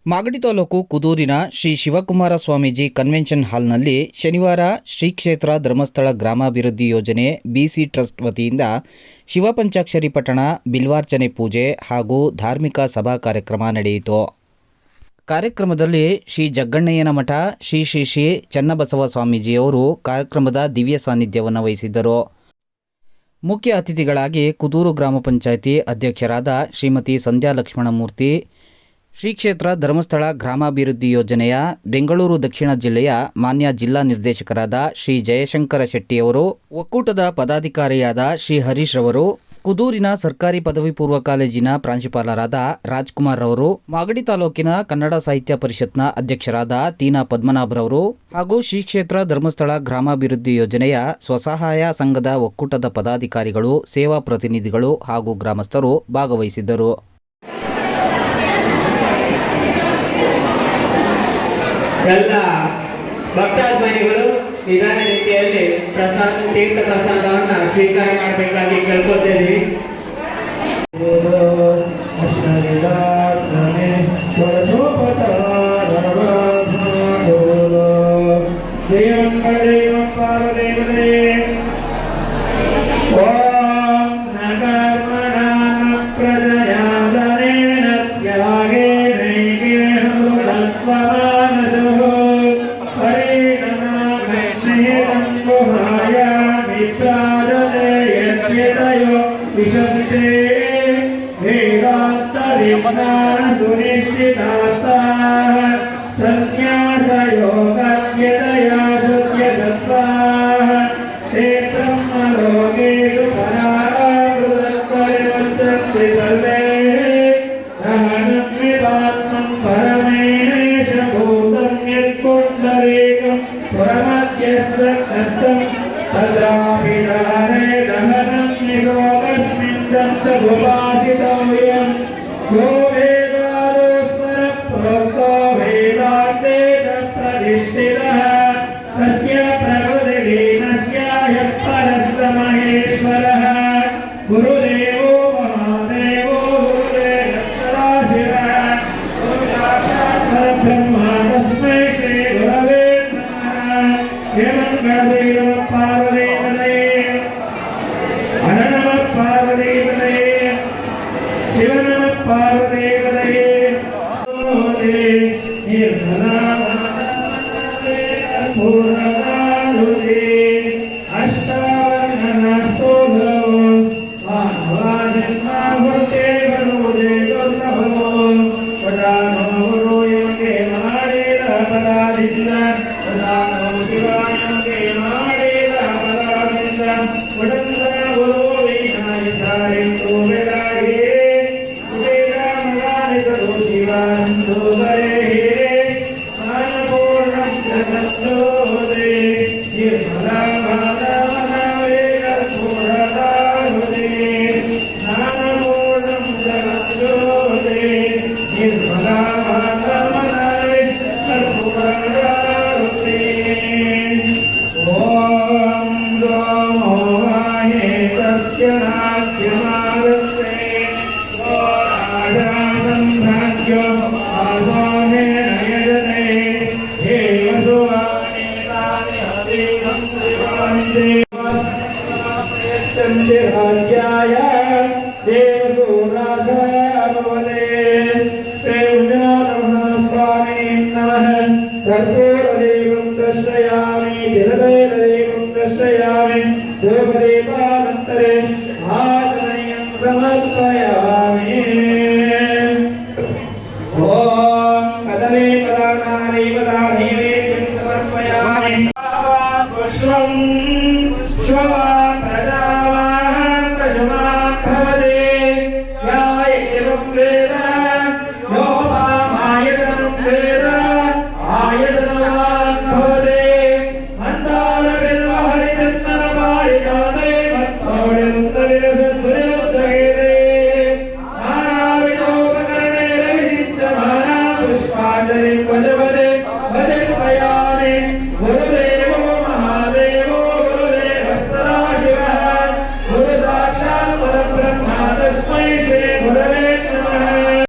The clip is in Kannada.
ಮಾಗಡಿ ತಾಲೂಕು ಕುದೂರಿನ ಶ್ರೀ ಶಿವಕುಮಾರ ಸ್ವಾಮೀಜಿ ಕನ್ವೆನ್ಷನ್ ಹಾಲ್ನಲ್ಲಿ ಶನಿವಾರ ಶ್ರೀ ಕ್ಷೇತ್ರ ಧರ್ಮಸ್ಥಳ ಗ್ರಾಮಾಭಿವೃದ್ಧಿ ಯೋಜನೆ ಬಿಸಿ ಟ್ರಸ್ಟ್ ವತಿಯಿಂದ ಶಿವಪಂಚಾಕ್ಷರಿ ಪಠಣ, ಬಿಲ್ವಾರ್ಚನೆ ಪೂಜೆ ಹಾಗೂ ಧಾರ್ಮಿಕ ಸಭಾ ಕಾರ್ಯಕ್ರಮ ನಡೆಯಿತು. ಕಾರ್ಯಕ್ರಮದಲ್ಲಿ ಶ್ರೀ ಜಗ್ಗಣ್ಣಯ್ಯನ ಮಠ ಶ್ರೀ ಶ್ರೀ ಶ್ರೀ ಚನ್ನಬಸವ ಸ್ವಾಮೀಜಿಯವರು ಕಾರ್ಯಕ್ರಮದ ದಿವ್ಯ ಸಾನ್ನಿಧ್ಯವನ್ನು ವಹಿಸಿದ್ದರು. ಮುಖ್ಯ ಅತಿಥಿಗಳಾಗಿ ಕುದೂರು ಗ್ರಾಮ ಪಂಚಾಯಿತಿ ಅಧ್ಯಕ್ಷರಾದ ಶ್ರೀಮತಿ ಸಂಧ್ಯಾ ಲಕ್ಷ್ಮಣಮೂರ್ತಿ, ಶ್ರೀ ಕ್ಷೇತ್ರ ಧರ್ಮಸ್ಥಳ ಗ್ರಾಮಾಭಿವೃದ್ಧಿ ಯೋಜನೆಯ ಬೆಂಗಳೂರು ದಕ್ಷಿಣ ಜಿಲ್ಲೆಯ ಮಾನ್ಯ ಜಿಲ್ಲಾ ನಿರ್ದೇಶಕರಾದ ಶ್ರೀ ಜಯಶಂಕರ ಶೆಟ್ಟಿಯವರು, ಒಕ್ಕೂಟದ ಪದಾಧಿಕಾರಿಯಾದ ಶ್ರೀ ಹರೀಶ್ ರವರು, ಕುದೂರಿನ ಸರ್ಕಾರಿ ಪದವಿ ಪೂರ್ವ ಕಾಲೇಜಿನ ಪ್ರಾಂಶುಪಾಲರಾದ ರಾಜ್ಕುಮಾರ್ ಅವರು, ಮಾಗಡಿ ತಾಲೂಕಿನ ಕನ್ನಡ ಸಾಹಿತ್ಯ ಪರಿಷತ್ನ ಅಧ್ಯಕ್ಷರಾದ ತೀನಾ ಪದ್ಮನಾಭರವರು ಹಾಗೂ ಶ್ರೀ ಕ್ಷೇತ್ರ ಧರ್ಮಸ್ಥಳ ಗ್ರಾಮಾಭಿವೃದ್ಧಿ ಯೋಜನೆಯ ಸ್ವಸಹಾಯ ಸಂಘದ ಒಕ್ಕೂಟದ ಪದಾಧಿಕಾರಿಗಳು, ಸೇವಾ ಪ್ರತಿನಿಧಿಗಳು ಹಾಗೂ ಗ್ರಾಮಸ್ಥರು ಭಾಗವಹಿಸಿದ್ದರು. ಎಲ್ಲ ಭಕ್ತಾಭಿಮಾನಿಗಳು ನಿಧಾನ ರೀತಿಯಲ್ಲಿ ತೀರ್ಥ ಪ್ರಸಾದವನ್ನು ಸ್ವೀಕಾರ ಮಾಡಬೇಕಾಗಿ ಕೇಳ್ಕೊತಿದ್ದೀವಿ. विशन्ते वेदान्त विज्ञान सुनिश्चितार्थाः संन्यासयोगाद्यतया शुद्ध्यसत्त्वाः ते ब्रह्मलोकेषु पराकृतत्वरिवर्तन्ते सर्वे दहनद्विपात्मं परमेश भूतं यत्पुण्डरीकं पुरमध्यस्रस्तम् तद्राभिधाने दहनं निशोकस्मिन् दन्तगुपासितव्यम् यो वेदादो स्मरः प्रोक्तो वेदान्ते प्रतिष्ठितः तस्य प्रकृतिलीनस्य यः परस्तमहेश्वरः गुरुदेवो महादेवो गुरुदेवः सदाशिवः साक्षात् परब्रह्म तस्मै श्री गुरवे नमः. हेमङ्गलदेव पार्वतीपतये हर नमः पार्वतीपतये शिव नमः पार्वतीपतये पूर्णकालुते अष्टावरणस्तोभो मानवाजन्माहुते वरुदे दुर्लभो वदानो गुरुयोगे माडेल अपराधिन्द वदानो शिवायोगे माडेल अपराधिन्द वदन्ता गुरु विनायकारितो वेदागे वेदामगारितो शिवानन्दो वरेहिरे मानपूर्णं जगन्नोदे निर्मलामानवनवे कर्पूरदाहुदे ज्ञानपूर्णं जगन्नोदे निर्मलामानवनवे कर्पूरदाहुदे. ॐ द्वौ वाहेतस्य नास्यमादस्ते गोराजासम्भ्राज्यो आसाने नयजते हे वसुवानेतानि हरिं शिवान्ते चन्द्रराज्याय देवसूरासाय भवते श्री स्वामी नमः.